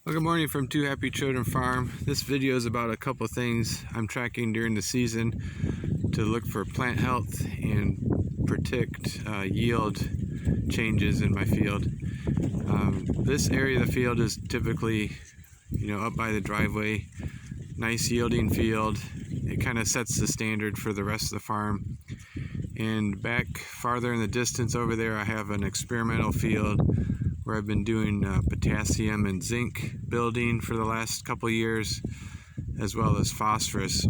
Well, good morning from Two Happy Children Farm. This video is about a couple things I'm tracking during the season to look for plant health and predict yield changes in my field. This area of the field is typically, up by the driveway. Nice yielding field. It kind of sets the standard for the rest of the farm. And back farther in the distance over there, I have an experimental field where I've been doing potassium and zinc building for the last couple years, as well as phosphorus.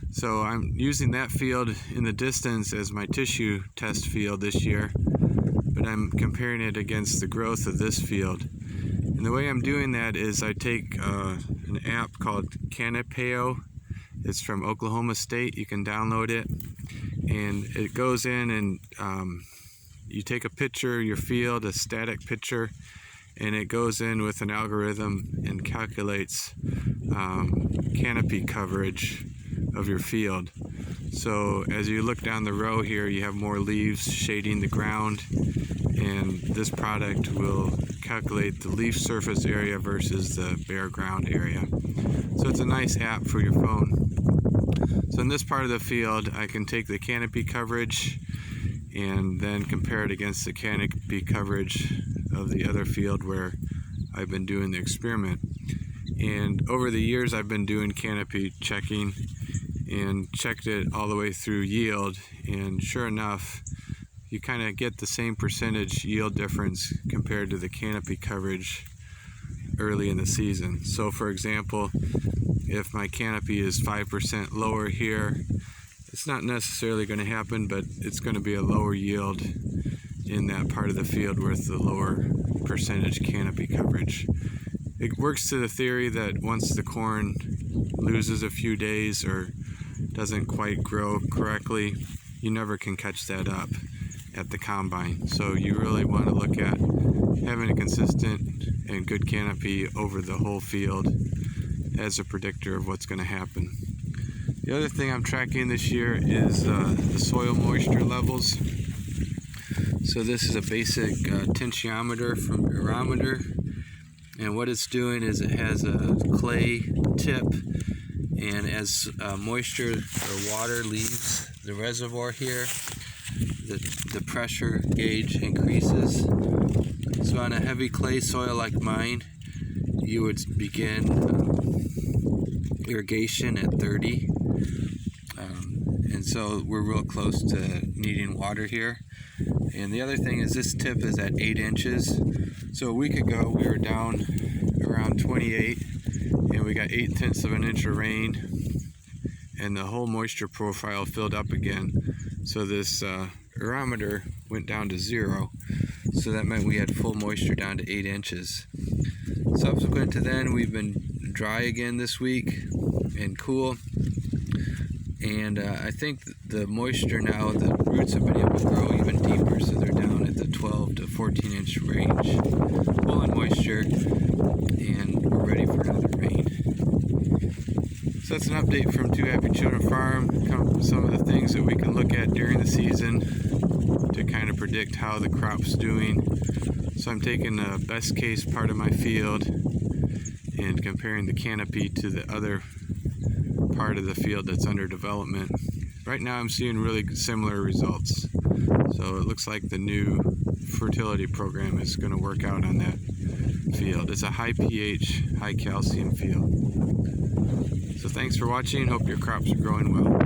So I'm using that field in the distance as my tissue test field this year, but I'm comparing it against the growth of this field. And the way I'm doing that is I take an app called Canopy. It's from Oklahoma State. You can download it, and it goes in and you take a picture of your field, a static picture, and it goes in with an algorithm and calculates canopy coverage of your field. So as you look down the row here, you have more leaves shading the ground, and this product will calculate the leaf surface area versus the bare ground area. So it's a nice app for your phone. So in this part of the field, I can take the canopy coverage and then compare it against the canopy coverage of the other field where I've been doing the experiment. And over the years, I've been doing canopy checking and checked it all the way through yield, and sure enough, you kind of get the same percentage yield difference compared to the canopy coverage early in the season. So for example, if my canopy is 5% lower here, it's not necessarily going to happen, but it's going to be a lower yield in that part of the field with the lower percentage canopy coverage. It works to the theory that once the corn loses a few days or doesn't quite grow correctly, you never can catch that up at the combine. So you really want to look at having a consistent and good canopy over the whole field as a predictor of what's going to happen. The other thing I'm tracking this year is the soil moisture levels. So this is a basic tensiometer from Irrometer, and what it's doing is it has a clay tip, and as moisture or water leaves the reservoir here, the pressure gauge increases. So on a heavy clay soil like mine, you would begin irrigation at 30. And so we're real close to needing water here. And the other thing is this tip is at 8 inches. So a week ago we were down around 28, and we got 0.8 of an inch of rain, and the whole moisture profile filled up again. So this Irrometer went down to 0. So that meant we had full moisture down to 8 inches. Subsequent to then, we've been dry again this week and cool. And I think the moisture now, the roots have been able to grow even deeper, so they're down at the 12 to 14 inch range, full in moisture, and we're ready for another rain. So that's an update from Two Happy Children Farm, some of the things that we can look at during the season to kind of predict how the crop's doing. So I'm taking the best case part of my field and comparing the canopy to the other part of the field that's under development. Right now I'm seeing really similar results. So it looks like the new fertility program is going to work out on that field. It's a high pH, high calcium field. So thanks for watching. Hope your crops are growing well.